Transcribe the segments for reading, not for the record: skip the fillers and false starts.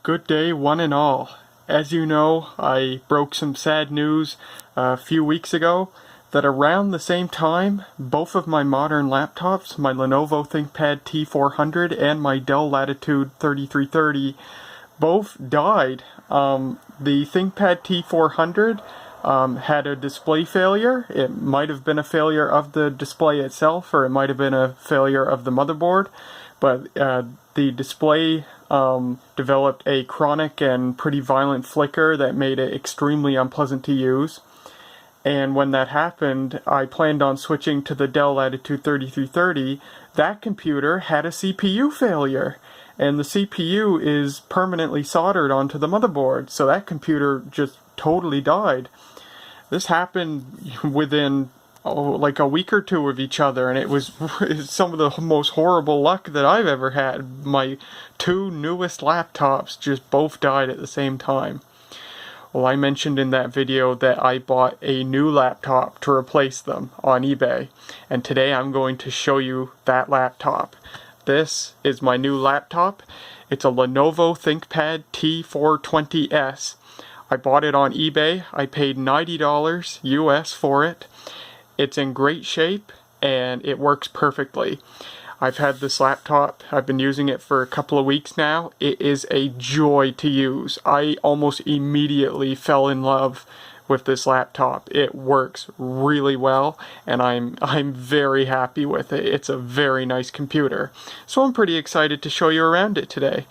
Good day, one and all. As you know, I broke some sad news a few weeks ago that around the same time, both of my modern laptops, my Lenovo ThinkPad T400 and my Dell Latitude 3330, both died. The ThinkPad T400 had a display failure. It might have been a failure of the display itself, or it might have been a failure of the motherboard, but the display developed a chronic and pretty violent flicker that made it extremely unpleasant to use. And when that happened, I planned on switching to the Dell Latitude 3330. That computer had a CPU failure, and the CPU is permanently soldered onto the motherboard, so that computer just totally died. This happened within like a week or two of each other, and it was some of the most horrible luck that I've ever had. My two newest laptops just both died at the same time. Well, I mentioned in that video that I bought a new laptop to replace them on eBay, and today I'm going to show you that laptop. This is my new laptop. It's a Lenovo ThinkPad T420s. I bought it on eBay. I paid $90 US for it. It's in great shape and it works perfectly. I've had this laptop, I've been using it for a couple of weeks now. It is a joy to use. I almost immediately fell in love with this laptop. It works really well and I'm very happy with it. It's a very nice computer. So I'm pretty excited to show you around it today.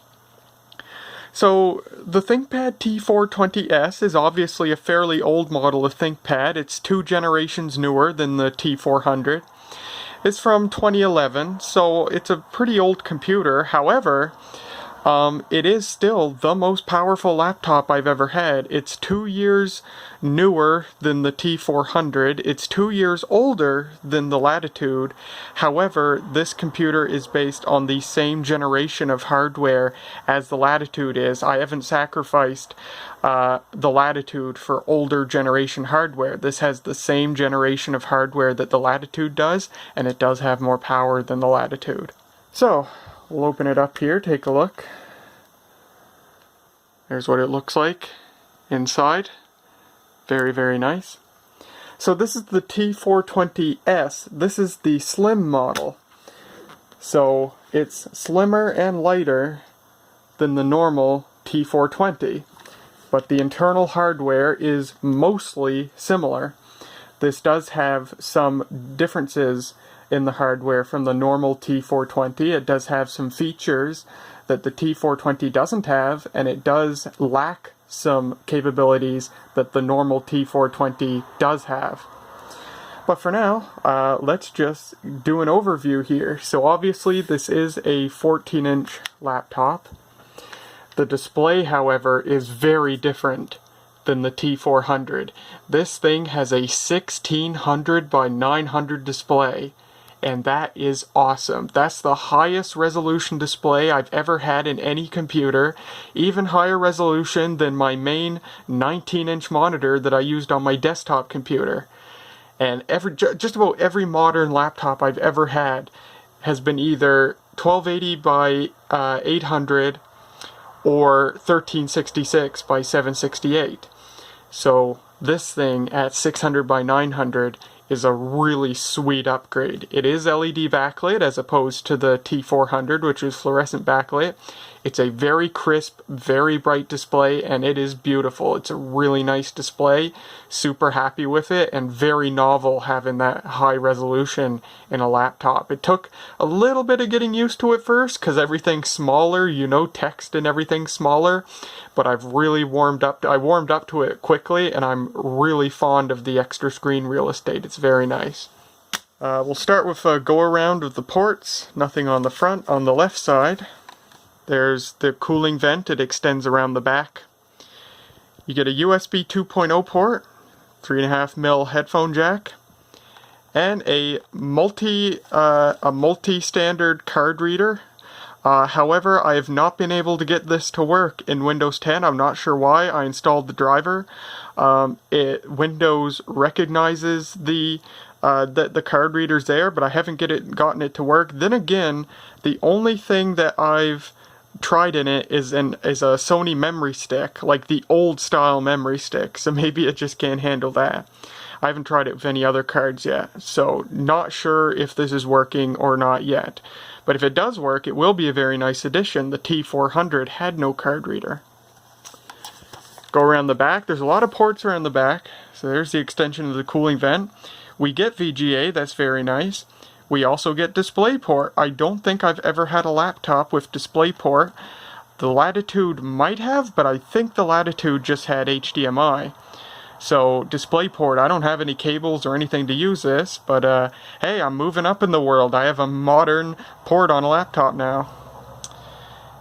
So the ThinkPad T420s is obviously a fairly old model of ThinkPad. It's 2 generations newer than the T400. It's from 2011, so it's a pretty old computer. However, it is still the most powerful laptop I've ever had. It's 2 years newer than the T400. It's 2 years older than the Latitude. However, this computer is based on the same generation of hardware as the Latitude is. I haven't sacrificed the Latitude for older generation hardware. This has the same generation of hardware that the Latitude does, and it does have more power than the Latitude. So, we'll open it up here, take a look. There's what it looks like inside. Very, very nice. So this is the T420s. This is the slim model. So it's slimmer and lighter than the normal T420. But the internal hardware is mostly similar. This does have some differences in the hardware from the normal T420. It does have some features that the T420 doesn't have, and it does lack some capabilities that the normal T420 does have. But for now, let's just do an overview here. So obviously this is a 14-inch laptop. The display, however, is very different than the T400. This thing has a 1600 by 900 display, and that is awesome. That's the highest resolution display I've ever had in any computer, even higher resolution than my main 19-inch monitor that I used on my desktop computer. And just about every modern laptop I've ever had has been either 1280 by 800 or 1366 by 768. So this thing at 600 by 900 is a really sweet upgrade. It is LED backlit as opposed to the T400, which is fluorescent backlit. It's a very crisp, very bright display, and it is beautiful. It's a really nice display. Super happy with it, and very novel having that high resolution in a laptop. It took a little bit of getting used to it first, because everything's smaller, you know, text and everything's smaller, but I've really warmed up to it quickly, and I'm really fond of the extra screen real estate. It's very nice. We'll start with a go around of the ports. Nothing on the front. On the left side, there's the cooling vent. It extends around the back. You get a USB 2.0 port, 3.5mm headphone jack, and a multi-standard card reader. However, I have not been able to get this to work in Windows 10. I'm not sure why. I installed the driver. Windows recognizes the card reader's there, but I haven't gotten it to work. Then again, the only thing that I've tried in it is a Sony memory stick, like the old style memory stick, so maybe it just can't handle that. I haven't tried it with any other cards yet, so not sure if this is working or not yet. But if it does work, it will be a very nice addition. The T400 had no card reader. Go around the back. There's a lot of ports around the back. So there's the extension of the cooling vent. We get VGA, that's very nice. We also get DisplayPort. I don't think I've ever had a laptop with DisplayPort. The Latitude might have, but I think the Latitude just had HDMI. So DisplayPort, I don't have any cables or anything to use this, but hey, I'm moving up in the world. I have a modern port on a laptop now.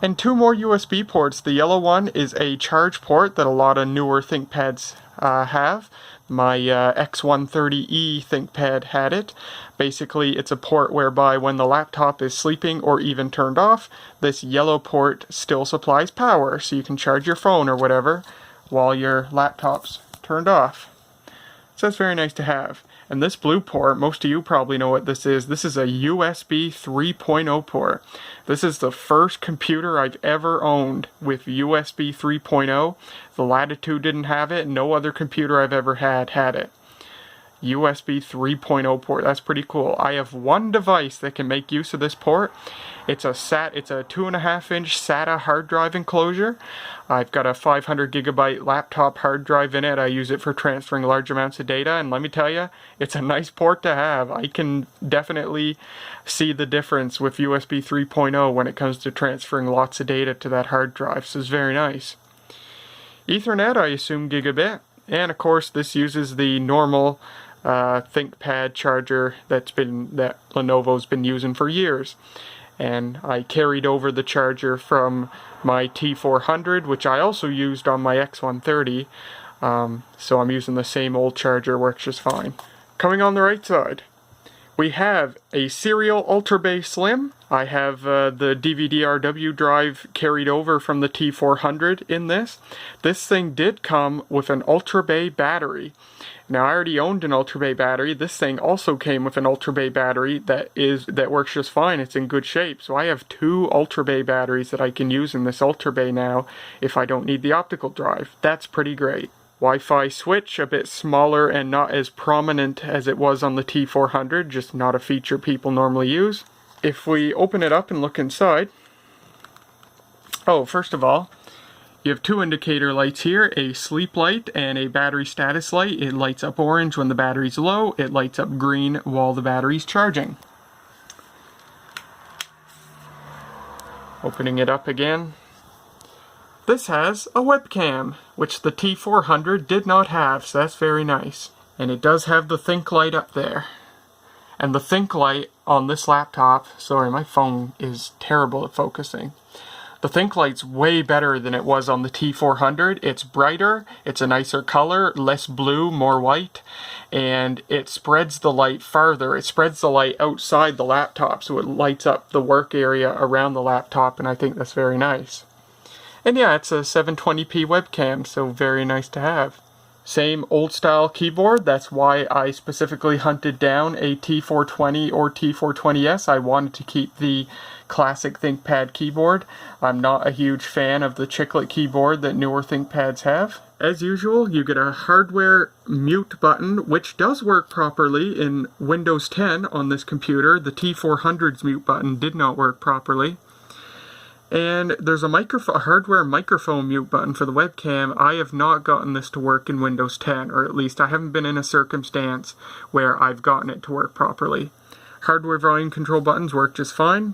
And two more USB ports. The yellow one is a charge port that a lot of newer ThinkPads have. My X130E ThinkPad had it. Basically, it's a port whereby when the laptop is sleeping or even turned off, this yellow port still supplies power, so you can charge your phone or whatever while your laptop's turned off. So that's very nice to have. And this blue port, most of you probably know what this is. This is a USB 3.0 port. This is the first computer I've ever owned with USB 3.0. The Latitude didn't have it. No other computer I've ever had it. USB 3.0 port. That's pretty cool. I have one device that can make use of this port. It's a 2.5-inch SATA hard drive enclosure. I've got a 500 gigabyte laptop hard drive in it. I use it for transferring large amounts of data, and let me tell you, it's a nice port to have. I can definitely see the difference with USB 3.0 when it comes to transferring lots of data to that hard drive, so it's very nice. Ethernet, I assume gigabit, and of course this uses the normal ThinkPad charger that Lenovo's been using for years. And I carried over the charger from my T400, which I also used on my X130, so I'm using the same old charger, works just fine. Coming on the right side, we have a serial Ultra Bay Slim. I have the DVD-RW drive carried over from the T400 in this. This thing did come with an Ultra Bay battery. Now, I already owned an Ultra Bay battery. This thing also came with an Ultra Bay battery that works just fine. It's in good shape. So I have two Ultra Bay batteries that I can use in this Ultra Bay now if I don't need the optical drive. That's pretty great. Wi-Fi switch, a bit smaller and not as prominent as it was on the T400, just not a feature people normally use. If we open it up and look inside, first of all, you have two indicator lights here, a sleep light and a battery status light. It lights up orange when the battery's low, it lights up green while the battery's charging. Opening it up again. This has a webcam, which the T400 did not have, so that's very nice. And it does have the Think light up there. And the Think light on this laptop, sorry, my phone is terrible at focusing. The Think light's way better than it was on the T400. It's brighter, it's a nicer color, less blue, more white, and it spreads the light farther. It spreads the light outside the laptop, so it lights up the work area around the laptop, and I think that's very nice. And yeah, it's a 720p webcam, so very nice to have. Same old style keyboard, that's why I specifically hunted down a T420 or T420s. I wanted to keep the classic ThinkPad keyboard. I'm not a huge fan of the chiclet keyboard that newer ThinkPads have. As usual, you get a hardware mute button, which does work properly in Windows 10 on this computer. The T400's mute button did not work properly. And there's a hardware microphone mute button for the webcam. I have not gotten this to work in Windows 10, or at least I haven't been in a circumstance where I've gotten it to work properly. Hardware volume control buttons work just fine.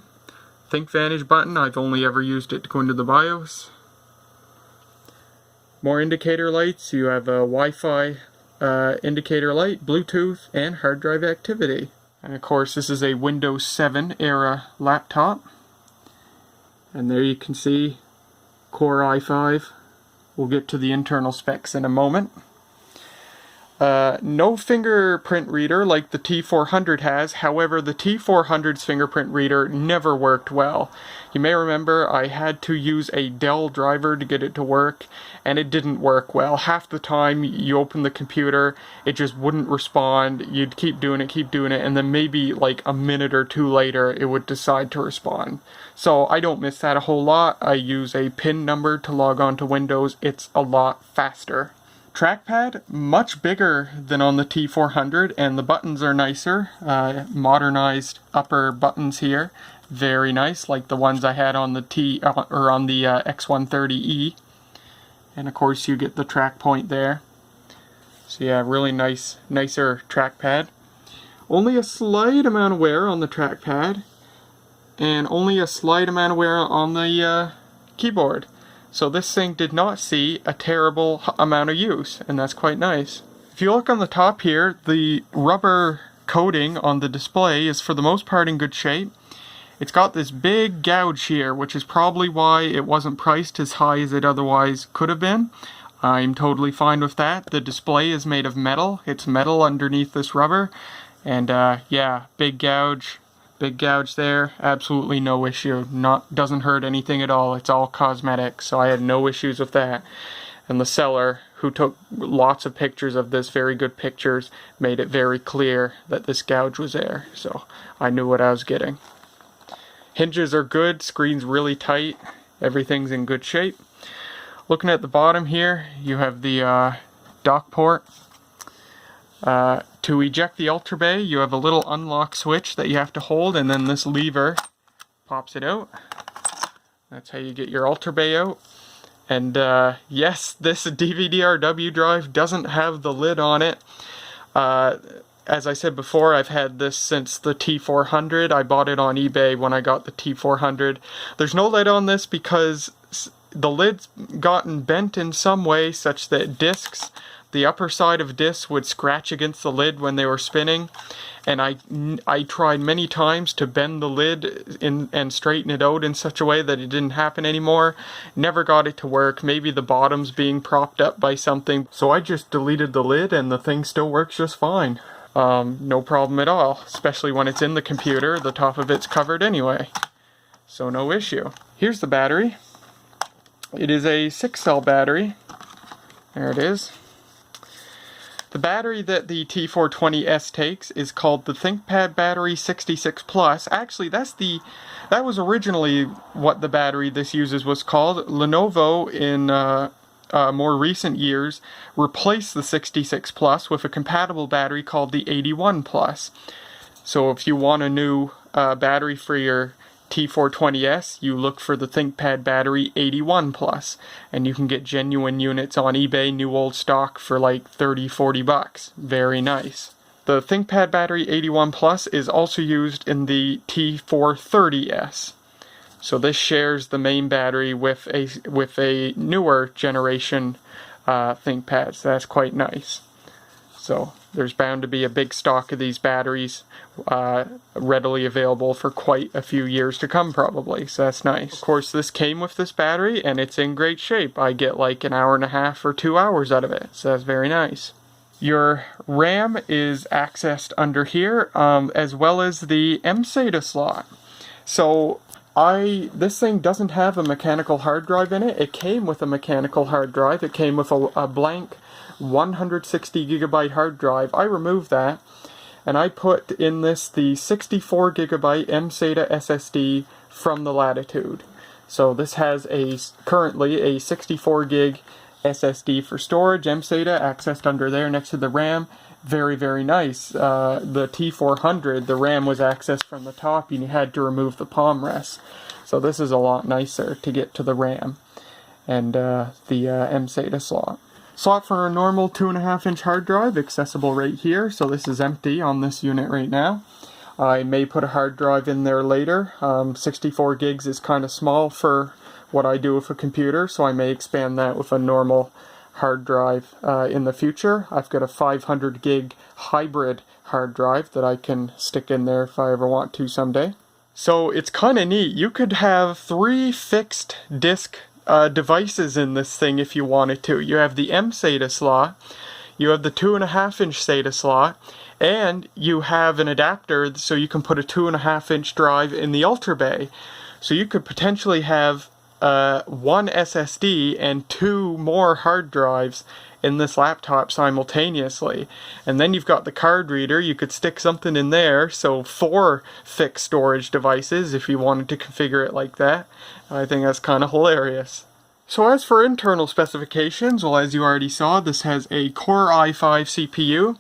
ThinkVantage button, I've only ever used it to go into the BIOS. More indicator lights, you have a Wi-Fi indicator light, Bluetooth, and hard drive activity. And of course this is a Windows 7 era laptop. And there you can see Core i5. We'll get to the internal specs in a moment. No fingerprint reader like the T400 has. However, the T400's fingerprint reader never worked well. You may remember I had to use a Dell driver to get it to work, and it didn't work well. Half the time you open the computer, it just wouldn't respond. You'd keep doing it, and then maybe like a minute or two later, it would decide to respond. So I don't miss that a whole lot. I use a PIN number to log on to Windows. It's a lot faster. Trackpad, much bigger than on the T400, and the buttons are nicer. Modernized upper buttons here, very nice, like the ones I had on the X130E. And of course, you get the track point there. So yeah, really nicer trackpad. Only a slight amount of wear on the trackpad, and only a slight amount of wear on the keyboard. So this thing did not see a terrible amount of use, and that's quite nice. If you look on the top here, the rubber coating on the display is for the most part in good shape. It's got this big gouge here, which is probably why it wasn't priced as high as it otherwise could have been. I'm totally fine with that. The display is made of metal. It's metal underneath this rubber, and yeah, big gouge. Big gouge there, absolutely no issue. Doesn't hurt anything at all. It's all cosmetic, so I had no issues with that. And the seller, who took lots of pictures of this, very good pictures, made it very clear that this gouge was there. So I knew what I was getting. Hinges are good, screen's really tight, everything's in good shape. Looking at the bottom here, you have the dock port. To eject the Ultra Bay, you have a little unlock switch that you have to hold, and then this lever pops it out. That's how you get your Ultra Bay out. And yes, this DVD-RW drive doesn't have the lid on it. As I said before, I've had this since the T400. I bought it on eBay when I got the T400. There's no lid on this because the lid's gotten bent in some way such that the upper side of discs would scratch against the lid when they were spinning, and I tried many times to bend the lid and straighten it out in such a way that it didn't happen anymore. Never got it to work. Maybe the bottom's being propped up by something. So I just deleted the lid and the thing still works just fine. No problem at all, especially when it's in the computer. The top of it's covered anyway, so no issue. Here's the battery. It is a 6-cell battery. There it is. The battery that the T420s takes is called the ThinkPad Battery 66 Plus. Actually, that was originally what the battery this uses was called. Lenovo in more recent years replaced the 66 Plus with a compatible battery called the 81 Plus. So if you want a new battery for your T420s, you look for the ThinkPad Battery 81 Plus, and you can get genuine units on eBay, new old stock, for like $30-40 bucks. Very nice. The ThinkPad Battery 81 Plus is also used in the T430s. So this shares the main battery with a newer generation ThinkPad, so that's quite nice. So there's bound to be a big stock of these batteries readily available for quite a few years to come probably, so that's nice. Of course, this came with this battery and it's in great shape. I get like an hour and a half or 2 hours out of it, so that's very nice. Your RAM is accessed under here, as well as the mSATA slot. So this thing doesn't have a mechanical hard drive in it. It came with a mechanical hard drive. It came with a blank 160 gigabyte hard drive. I removed that, and I put in this the 64 gigabyte mSATA SSD from the Latitude. So this has currently a 64 gig SSD for storage, mSATA accessed under there next to the RAM. Very, very nice. The T400, the RAM was accessed from the top and you had to remove the palm rest. So this is a lot nicer to get to the RAM and the mSATA slot. Slot for a normal 2.5-inch hard drive, accessible right here. So this is empty on this unit right now. I may put a hard drive in there later. 64 gigs is kind of small for what I do with a computer, so I may expand that with a normal hard drive in the future. I've got a 500 gig hybrid hard drive that I can stick in there if I ever want to someday. So it's kind of neat. You could have 3 fixed disk devices in this thing if you wanted to. You have the mSATA slot, you have the 2.5-inch SATA slot, and you have an adapter so you can put a 2.5-inch drive in the Ultra Bay. So you could potentially have one SSD and 2 more hard drives in this laptop simultaneously. And then you've got the card reader. You could stick something in there, so 4 fixed storage devices if you wanted to configure it like that. I think that's kind of hilarious. So as for internal specifications, well, as you already saw, this has a Core i5 CPU.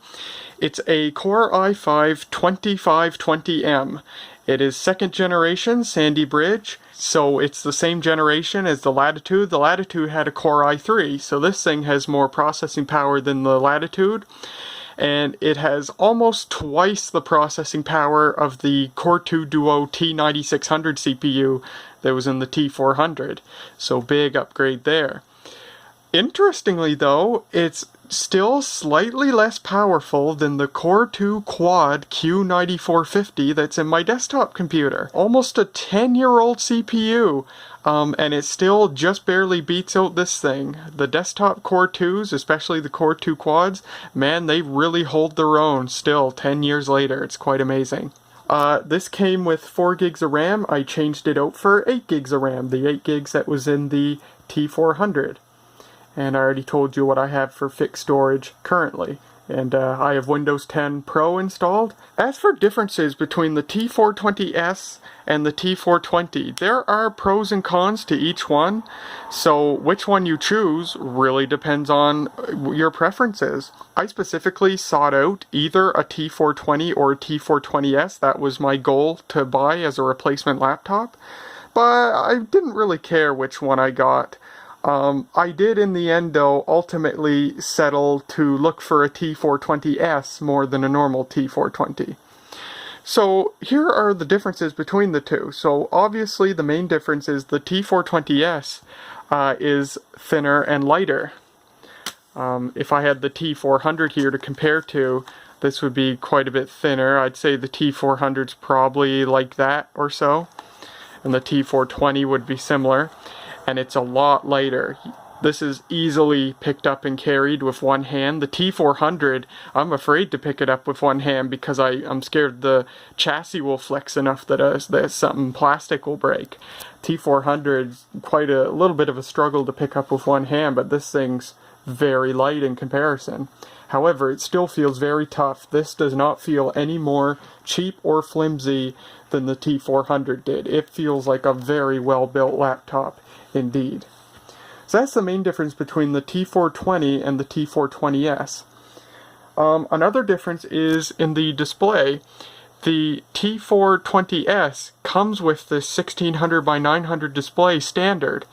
It's a Core i5 2520M. It is 2nd generation Sandy Bridge, so it's the same generation as the Latitude. The Latitude had a Core i3, so this thing has more processing power than the Latitude. And it has almost twice the processing power of the Core 2 Duo T9600 CPU that was in the T400. So big upgrade there. Interestingly though, it's still slightly less powerful than the Core 2 Quad Q9450 that's in my desktop computer. Almost a 10-year-old CPU, and it still just barely beats out this thing. The desktop Core 2s, especially the Core 2 Quads, man, they really hold their own still 10 years later. It's quite amazing. This came with 4 gigs of RAM. I changed it out for 8 gigs of RAM, the 8 gigs that was in the T400. And I already told you what I have for fixed storage currently. And I have Windows 10 Pro installed. As for differences between the T420s and the T420, there are pros and cons to each one. So which one you choose really depends on your preferences. I specifically sought out either a T420 or a T420s. That was my goal to buy as a replacement laptop. But I didn't really care which one I got. I did in the end though ultimately settle to look for a T420s more than a normal T420. So here are the differences between the two. So obviously the main difference is the T420s is thinner and lighter. If I had the T400 here to compare to, this would be quite a bit thinner. I'd say the T400's probably like that or so, and the T420 would be similar. And it's a lot lighter. This is easily picked up and carried with one hand. The T400, I'm afraid to pick it up with one hand because I'm scared the chassis will flex enough that something plastic will break. T400 is quite a little bit of a struggle to pick up with one hand, but this thing's very light in comparison. However, it still feels very tough. This does not feel any more cheap or flimsy than the T400 did. It feels like a very well-built laptop indeed. So that's the main difference between the T420 and the T420s. Another difference is in the display. The T420s comes with this 1600 by 900 display standard.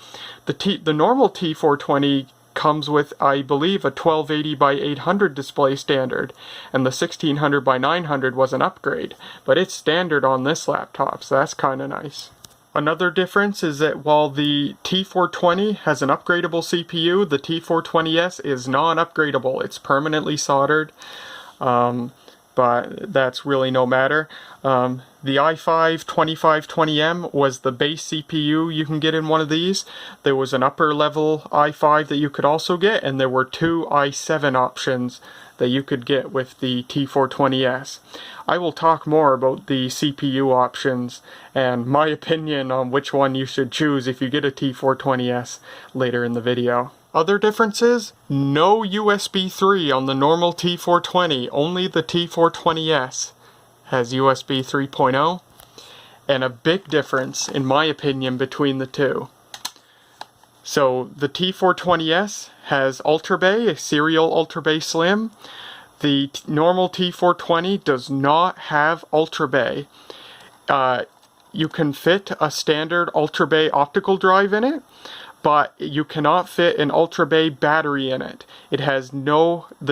The normal T420 comes with, I believe, a 1280 by 800 display standard, and the 1600 by 900 was an upgrade, but it's standard on this laptop, so that's kind of nice. Another difference is that while the T420 has an upgradable CPU, the T420s is non-upgradable. It's permanently soldered, but that's really no matter. The i5 2520M was the base CPU you can get in one of these. There was an upper level i5 that you could also get, and there were 2 i7 options that you could get with the T420s. I will talk more about the CPU options and my opinion on which one you should choose if you get a T420s later in the video. Other differences? No USB 3 on the normal T420, only the T420s has USB 3.0, and a big difference, in my opinion, between the two. So the T420s has Ultra Bay, a serial Ultra Bay Slim. The normal T420 does not have Ultra Bay. You can fit a standard Ultra Bay optical drive in it, but you cannot fit an Ultra Bay battery in it. The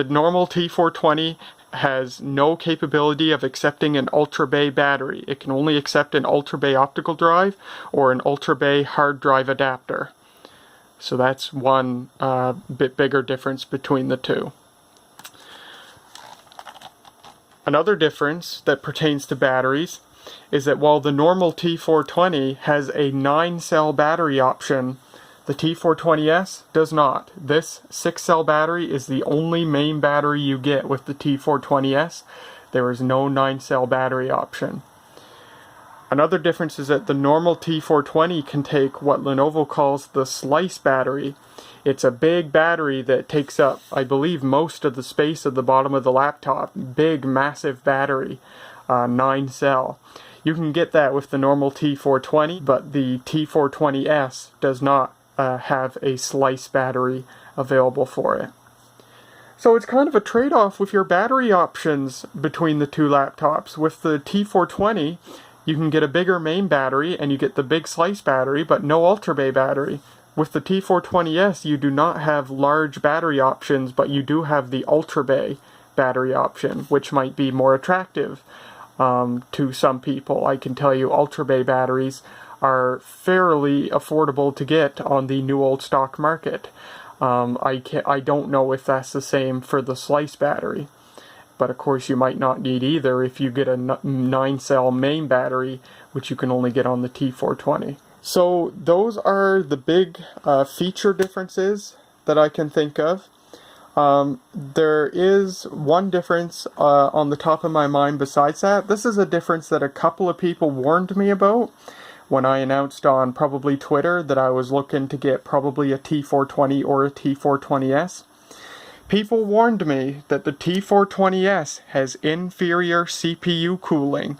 normal T420 has no capability of accepting an Ultra Bay battery. It can only accept an Ultra Bay optical drive or an Ultra Bay hard drive adapter. So that's one bit bigger difference between the two. Another difference that pertains to batteries is that while the normal T420 has a 9-cell battery option, The T420s does not. This 6-cell battery is the only main battery you get with the T420s. There is no 9-cell battery option. Another difference is that the normal T420 can take what Lenovo calls the slice battery. It's a big battery that takes up, I believe, most of the space at the bottom of the laptop. Big, massive battery, 9-cell. You can get that with the normal T420, but the T420s does not have a slice battery available for it. So it's kind of a trade-off with your battery options between the two laptops. With the T420, you can get a bigger main battery and you get the big slice battery, but no Ultra Bay battery. With the T420s, you do not have large battery options, but you do have the Ultra Bay battery option, which might be more attractive to some people. I can tell you Ultra Bay batteries are fairly affordable to get on the new old stock market. I don't know if that's the same for the slice battery, but of course you might not need either if you get a 9-cell main battery, which you can only get on the T420. So those are the big feature differences that I can think of. There is one difference on the top of my mind besides that. This is a difference that a couple of people warned me about when I announced on probably Twitter that I was looking to get probably a T420 or a T420s. People warned me that the T420s has inferior CPU cooling.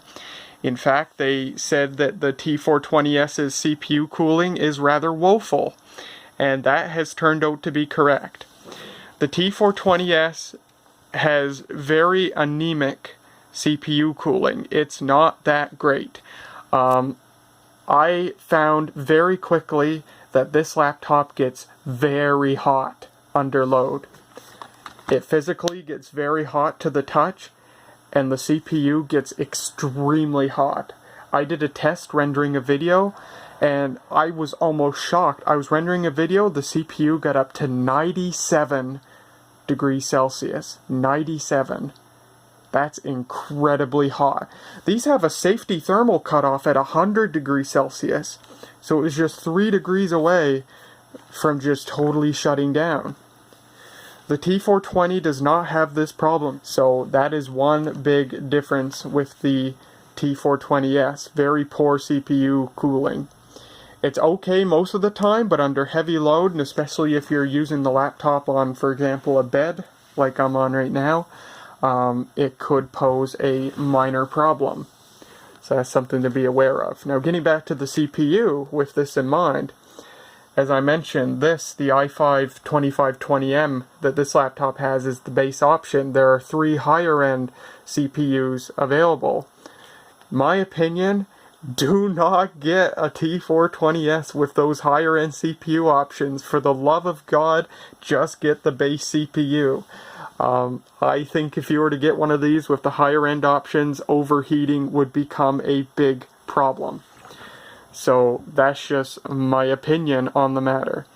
In fact, they said that the T420s's CPU cooling is rather woeful, and that has turned out to be correct. The T420s has very anemic CPU cooling. It's not that great. I found very quickly that this laptop gets very hot under load. It physically gets very hot to the touch, and the CPU gets extremely hot. I did a test rendering a video, and I was almost shocked. I was rendering a video, the CPU got up to 97 degrees Celsius. 97. That's incredibly hot. These have a safety thermal cutoff at 100 degrees Celsius, so it was just 3 degrees away from just totally shutting down. The T420 does not have this problem, so that is one big difference with the T420s. Very poor CPU cooling. It's okay most of the time, but under heavy load, and especially if you're using the laptop on, for example, a bed, like I'm on right now, it could pose a minor problem. So that's something to be aware of. Now, getting back to the CPU, with this in mind, as I mentioned, the i5 2520M that this laptop has is the base option. There are 3 higher-end CPUs available. My opinion, do not get a T420s with those higher-end CPU options. For the love of God, just get the base CPU. I think if you were to get one of these with the higher-end options, overheating would become a big problem. So that's just my opinion on the matter.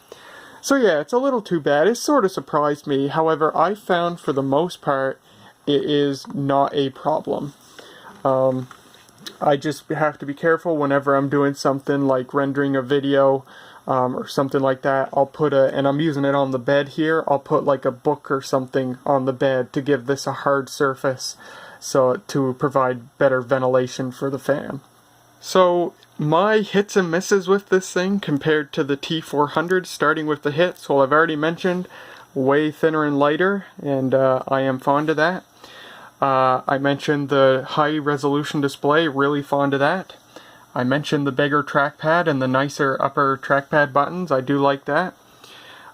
So yeah, it's a little too bad. It sort of surprised me. However, I found for the most part it is not a problem. I just have to be careful whenever I'm doing something like rendering a video or something like that. I'll put and I'm using it on the bed here, I'll put like a book or something on the bed to give this a hard surface, so to provide better ventilation for the fan. So my hits and misses with this thing compared to the T400, starting with the hits, well, I've already mentioned way thinner and lighter, and I am fond of that. I mentioned the high resolution display, really fond of that. I mentioned the bigger trackpad and the nicer upper trackpad buttons, I do like that.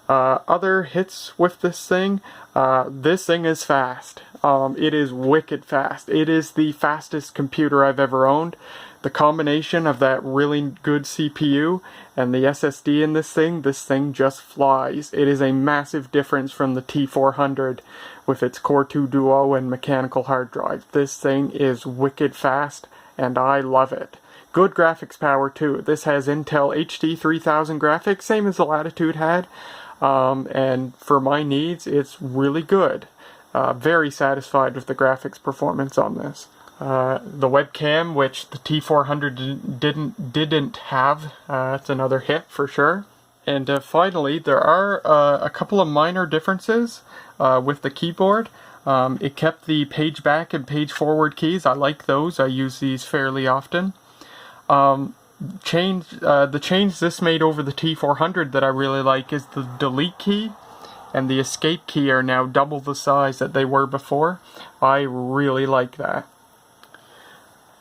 Other hits with this thing is fast. It is wicked fast. It is the fastest computer I've ever owned. The combination of that really good CPU and the SSD in this thing just flies. It is a massive difference from the T400 with its Core 2 Duo and mechanical hard drive. This thing is wicked fast, and I love it. Good graphics power too. This has Intel HD 3000 graphics, same as the Latitude had, and for my needs, it's really good. Very satisfied with the graphics performance on this. The webcam, which the T400 didn't have, that's another hit for sure. And finally, there are a couple of minor differences with the keyboard. It kept the page back and page forward keys. I like those. I use these fairly often. The change this made over the T400 that I really like is the delete key and the escape key are now double the size that they were before. I really like that.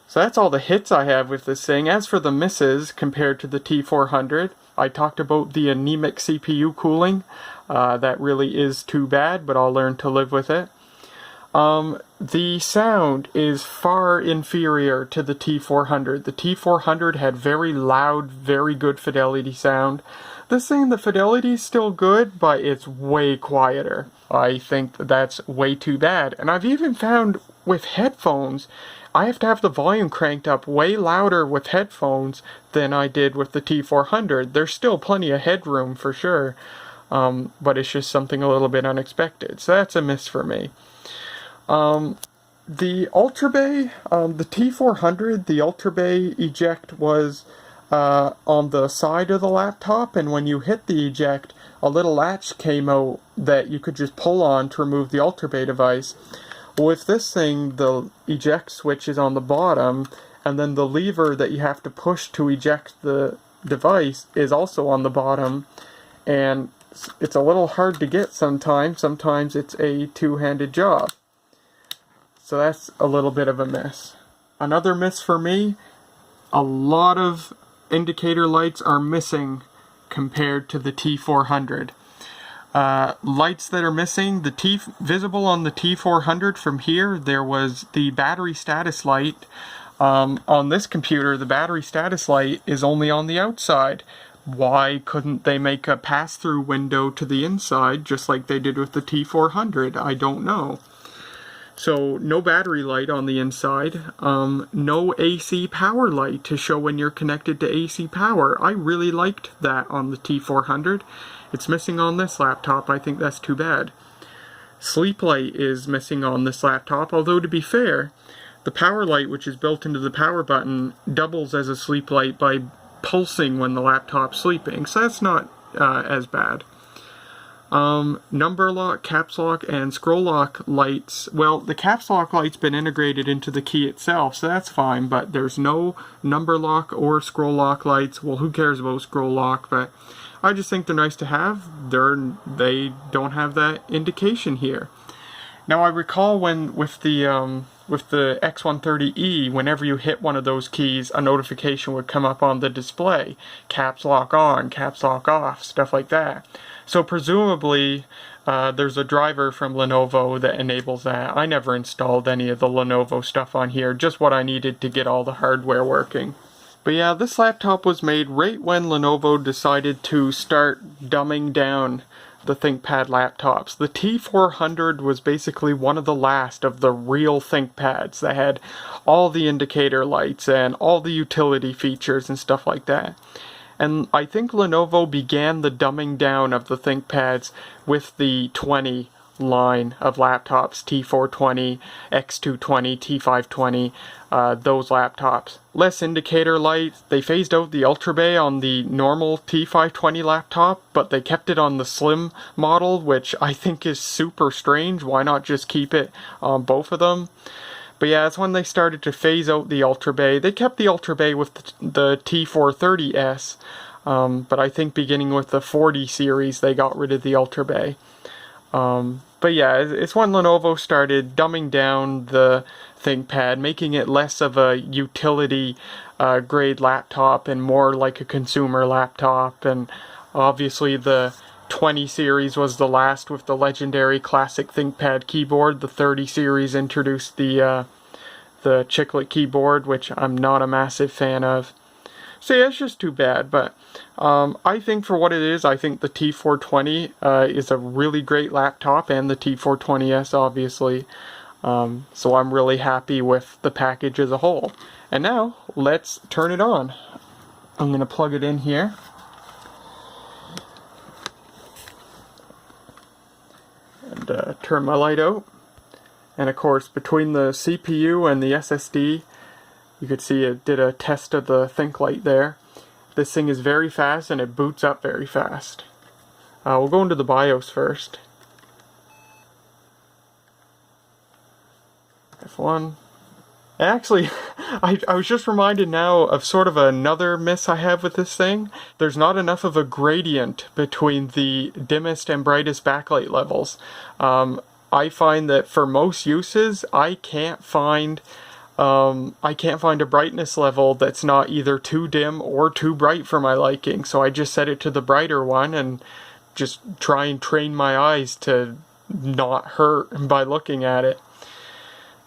So that's all the hits I have with this thing. As for the misses compared to the T400, I talked about the anemic CPU cooling. That really is too bad, but I'll learn to live with it. The sound is far inferior to the T400. The T400 had very loud, very good fidelity sound. This thing, the fidelity is still good, but it's way quieter. I think that's way too bad. And I've even found with headphones, I have to have the volume cranked up way louder with headphones than I did with the T400. There's still plenty of headroom for sure, but it's just something a little bit unexpected. So that's a miss for me. The Ultra Bay, the T400, the Ultra Bay eject was on the side of the laptop, and when you hit the eject, a little latch came out that you could just pull on to remove the Ultra Bay device. With this thing, the eject switch is on the bottom, and then the lever that you have to push to eject the device is also on the bottom, and it's a little hard to get sometimes. Sometimes it's a two-handed job. So that's a little bit of a miss. Another miss for me, a lot of indicator lights are missing compared to the T400. Lights that are missing, visible on the T400 from here, there was the battery status light. On this computer, the battery status light is only on the outside. Why couldn't they make a pass-through window to the inside, just like they did with the T400? I don't know. So, no battery light on the inside, no AC power light to show when you're connected to AC power. I really liked that on the T400. It's missing on this laptop. I think that's too bad. Sleep light is missing on this laptop, although to be fair, the power light, which is built into the power button, doubles as a sleep light by pulsing when the laptop's sleeping, so that's not as bad. Number lock, caps lock, and scroll lock lights. Well, the caps lock light's been integrated into the key itself, so that's fine, but there's no number lock or scroll lock lights. Well, who cares about scroll lock, but I just think they're nice to have. They don't have that indication here. Now, I recall when with the X130E, whenever you hit one of those keys, a notification would come up on the display. Caps lock on, caps lock off, stuff like that. So presumably, there's a driver from Lenovo that enables that. I never installed any of the Lenovo stuff on here, just what I needed to get all the hardware working. But yeah, this laptop was made right when Lenovo decided to start dumbing down the ThinkPad laptops. The T400 was basically one of the last of the real ThinkPads that had all the indicator lights and all the utility features and stuff like that. And I think Lenovo began the dumbing down of the ThinkPads with the 20 line of laptops, T420, X220, T520, those laptops. Less indicator lights. They phased out the Ultra Bay on the normal T520 laptop, but they kept it on the slim model, which I think is super strange. Why not just keep it on both of them? But yeah, it's when they started to phase out the Ultra Bay. They kept the Ultra Bay with the T430s, but I think beginning with the 40 series, they got rid of the Ultra Bay. But yeah, it's when Lenovo started dumbing down the ThinkPad, making it less of a utility grade laptop and more like a consumer laptop. And obviously the 20 series was the last with the legendary classic ThinkPad keyboard. The 30 series introduced the chiclet keyboard, which I'm not a massive fan of. So yeah, it's just too bad, but I think for what it is, I think the T420 is a really great laptop, and the T420s obviously, so I'm really happy with the package as a whole. And now, let's turn it on. I'm going to plug it in here. And turn my light out. And of course, between the CPU and the SSD, you could see it did a test of the ThinkLight there. This thing is very fast and it boots up very fast. We'll go into the BIOS first. F1. Actually, I was just reminded now of sort of another miss I have with this thing. There's not enough of a gradient between the dimmest and brightest backlight levels. I find that for most uses, I can't find a brightness level that's not either too dim or too bright for my liking. So I just set it to the brighter one and just try and train my eyes to not hurt by looking at it.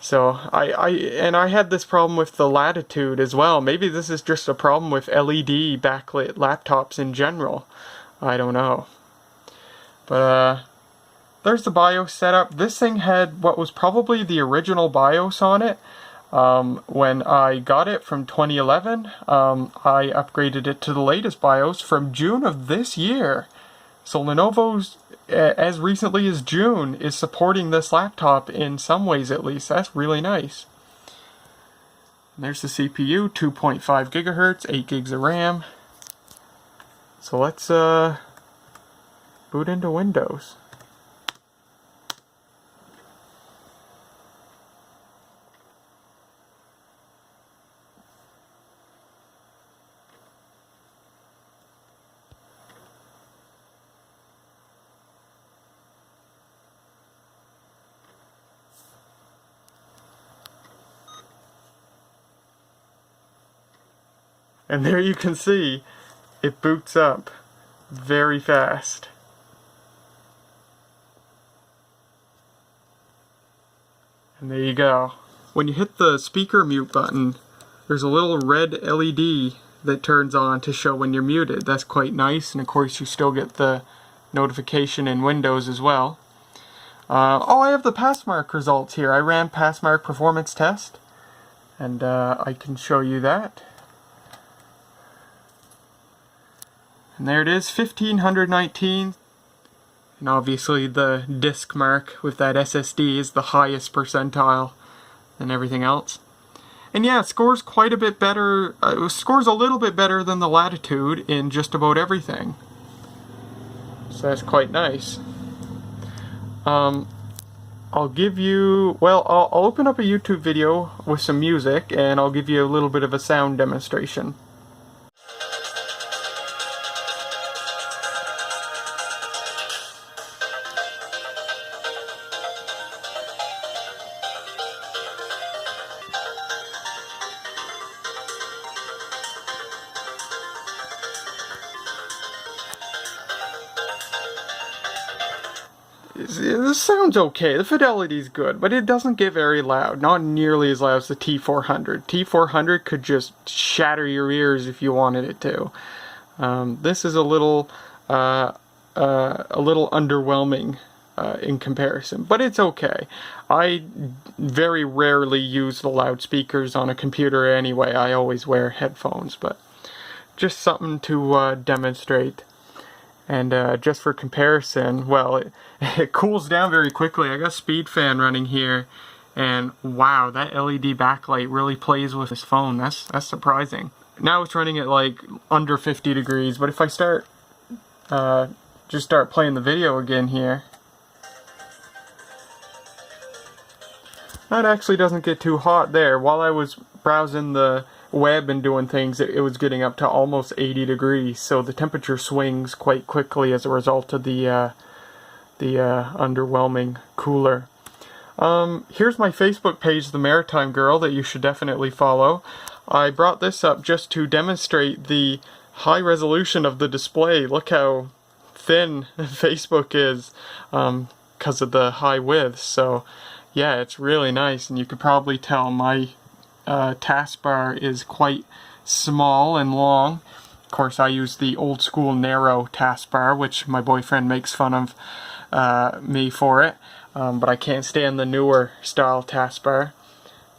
So I had this problem with the latitude as well. Maybe this is just a problem with LED backlit laptops in general. I don't know. But there's the BIOS setup. This thing had what was probably the original BIOS on it. When I got it from 2011, I upgraded it to the latest BIOS from June of this year. So Lenovo's, as recently as June, is supporting this laptop in some ways at least. That's really nice. And there's the CPU, 2.5 gigahertz, 8 gigs of RAM. So let's boot into Windows. And there you can see, it boots up very fast. And there you go. When you hit the speaker mute button, there's a little red LED that turns on to show when you're muted. That's quite nice, and of course you still get the notification in Windows as well. Oh, I have the Passmark results here. I ran Passmark performance test, and I can show you that. And there it is, 1519. And obviously the disk mark with that SSD is the highest percentile than everything else. And yeah, it scores quite a bit better, it scores a little bit better than the Latitude in just about everything. So that's quite nice. I'll give you, well, I'll open up a YouTube video with some music and I'll give you a little bit of a sound demonstration. This sounds okay, the fidelity's good, but it doesn't get very loud, not nearly as loud as the T400. T400 could just shatter your ears if you wanted it to. This is a little underwhelming in comparison, but it's okay. I very rarely use the loudspeakers on a computer anyway. I always wear headphones, but just something to demonstrate. And just for comparison, well, it cools down very quickly. I got Speed Fan running here, and wow, that LED backlight really plays with this phone. That's surprising. Now it's running at like under 50 degrees, but if I start just start playing the video again here, that actually doesn't get too hot there. While I was browsing the web and doing things, it was getting up to almost 80 degrees, so the temperature swings quite quickly as a result of the underwhelming cooler. Here's my Facebook page, The Maritime Girl, that you should definitely follow. I brought this up just to demonstrate the high resolution of the display. Look how thin Facebook is because of the high width. So yeah, it's really nice, and you could probably tell my taskbar is quite small and long. Of course, I use the old school narrow taskbar, which my boyfriend makes fun of me for it, but I can't stand the newer style taskbar.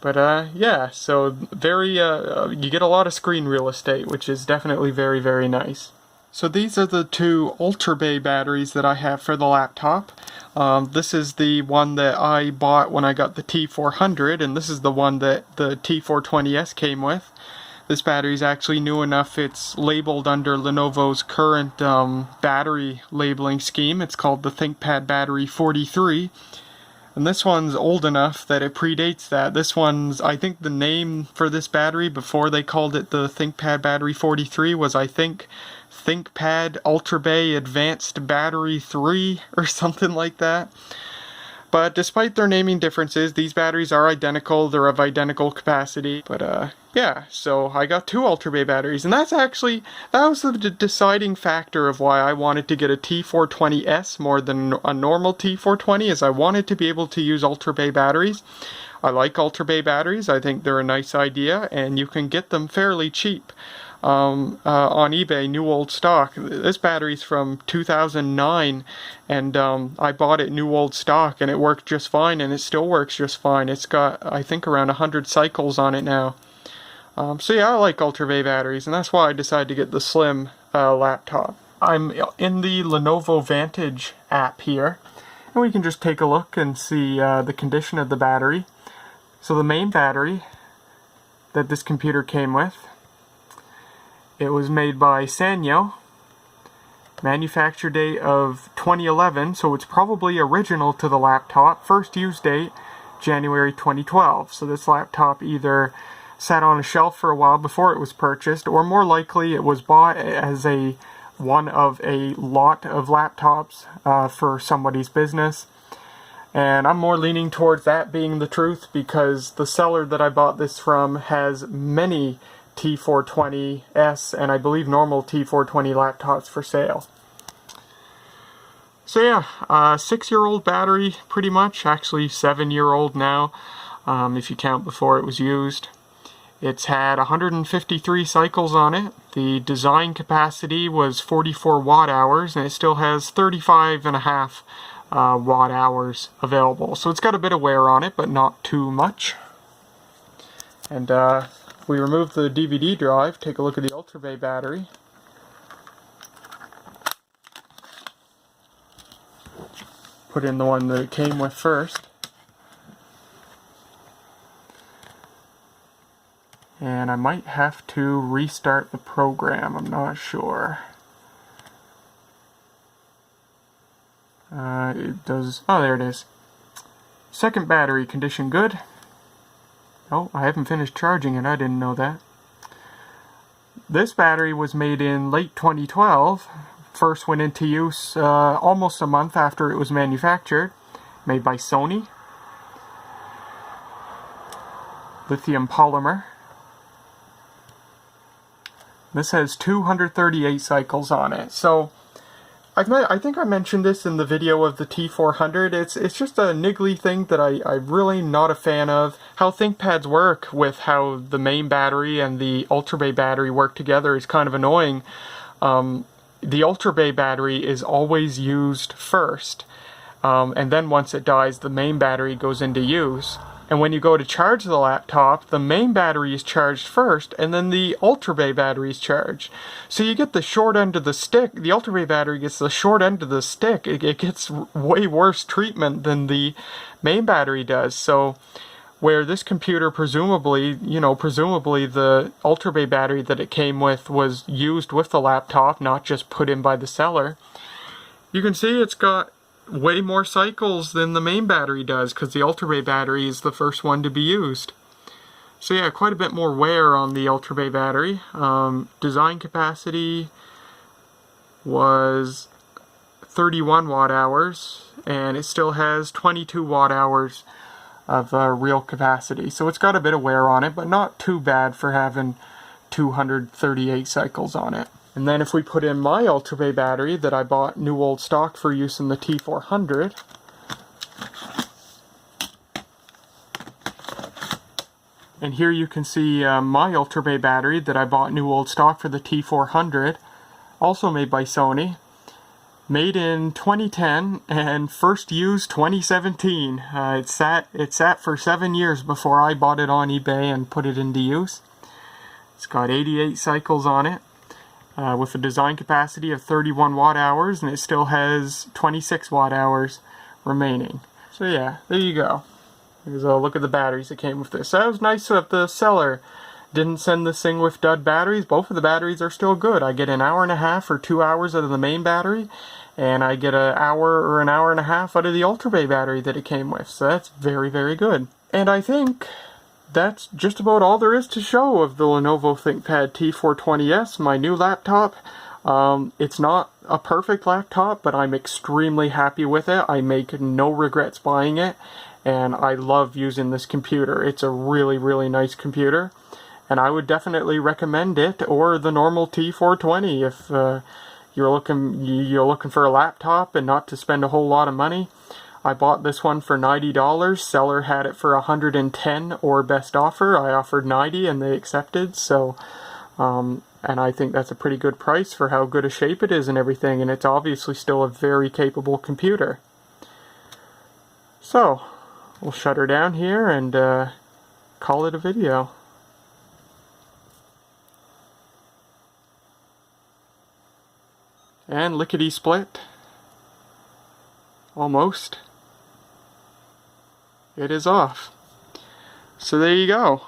But yeah, so very you get a lot of screen real estate, which is definitely very, very nice. So these are the two Ultra Bay batteries that I have for the laptop. This is the one that I bought when I got the T400, and this is the one that the T420s came with. This battery is actually new enough. It's labeled under Lenovo's current battery labeling scheme. It's called the ThinkPad Battery 43. And this one's old enough that it predates that. This one's, I think the name for this battery before they called it the ThinkPad Battery 43 was, I think, ThinkPad Ultra Bay Advanced Battery 3 or something like that. But despite their naming differences, these batteries are identical. They're of identical capacity. But yeah, so I got two Ultra Bay batteries, and that was the deciding factor of why I wanted to get a T420s more than a normal T420, is I wanted to be able to use Ultra Bay batteries. I like Ultra Bay batteries. I think they're a nice idea, and you can get them fairly cheap. On eBay, new old stock. This battery's from 2009, and I bought it new old stock, and it worked just fine, and it still works just fine. It's got, I think, around 100 cycles on it now. So yeah, I like Ultra Bay batteries, and that's why I decided to get the slim laptop. I'm in the Lenovo Vantage app here, and we can just take a look and see the condition of the battery. So the main battery that this computer came with, it was made by Sanyo, manufacture date of 2011, so it's probably original to the laptop. First use date, January 2012. So this laptop either sat on a shelf for a while before it was purchased, or more likely it was bought as one of a lot of laptops for somebody's business. And I'm more leaning towards that being the truth, because the seller that I bought this from has many T420s and I believe normal T420 laptops for sale. So yeah, 6-year-old battery pretty much, actually 7-year-old now, if you count before it was used. It's had 153 cycles on it. The design capacity was 44 watt hours, and it still has 35.5 watt hours available. So it's got a bit of wear on it, but not too much. And we remove the DVD drive, take a look at the Ultra Bay battery. Put in the one that it came with first. And I might have to restart the program, I'm not sure. It does, oh there it is. Second battery, condition good. Oh, I haven't finished charging it, I didn't know that. This battery was made in late 2012. First went into use almost a month after it was manufactured. Made by Sony. Lithium polymer. This has 238 cycles on it. So I think I mentioned this in the video of the T400. It's just a niggly thing that I'm really not a fan of. How ThinkPads work with how the main battery and the Ultra Bay battery work together is kind of annoying. The Ultra Bay battery is always used first, and then once it dies, the main battery goes into use. And when you go to charge the laptop, the main battery is charged first, and then the Ultra Bay battery is charged. So you get the short end of the stick. The Ultra Bay battery gets the short end of the stick. It gets way worse treatment than the main battery does. So where this computer presumably the Ultra Bay battery that it came with was used with the laptop, not just put in by the seller, you can see it's got way more cycles than the main battery does, because the Ultra Bay battery is the first one to be used. So yeah, quite a bit more wear on the Ultra Bay battery. Design capacity was 31 watt hours, and it still has 22 watt hours of real capacity. So it's got a bit of wear on it, but not too bad for having 238 cycles on it. And then if we put in my Ultra Bay battery that I bought new old stock for use in the T400, and here you can see my Ultra Bay battery that I bought new old stock for the T400, also made by Sony, made in 2010 and first used 2017. It sat for 7 years before I bought it on eBay and put it into use. It's got 88 cycles on it. With a design capacity of 31 watt hours, and it still has 26 watt hours remaining. So yeah, there you go. Here's a look at the batteries that came with this. So that was nice of the seller didn't send this thing with dud batteries. Both of the batteries are still good. I get an hour and a half or 2 hours out of the main battery, and I get an hour or an hour and a half out of the Ultra Bay battery that it came with. So that's very, very good. And I think that's just about all there is to show of the Lenovo ThinkPad T420s, my new laptop. It's not a perfect laptop, but I'm extremely happy with it. I make no regrets buying it, and I love using this computer. It's a really, really nice computer, and I would definitely recommend it or the normal T420 if you're looking for a laptop and not to spend a whole lot of money. I bought this one for $90. Seller had it for $110 or best offer. I offered $90 and they accepted. So, and I think that's a pretty good price for how good a shape it is and everything. And it's obviously still a very capable computer. So, we'll shut her down here and call it a video. And lickety split. Almost. It is off. So there you go.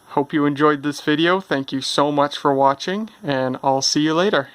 Hope you enjoyed this video. Thank you so much for watching, and I'll see you later.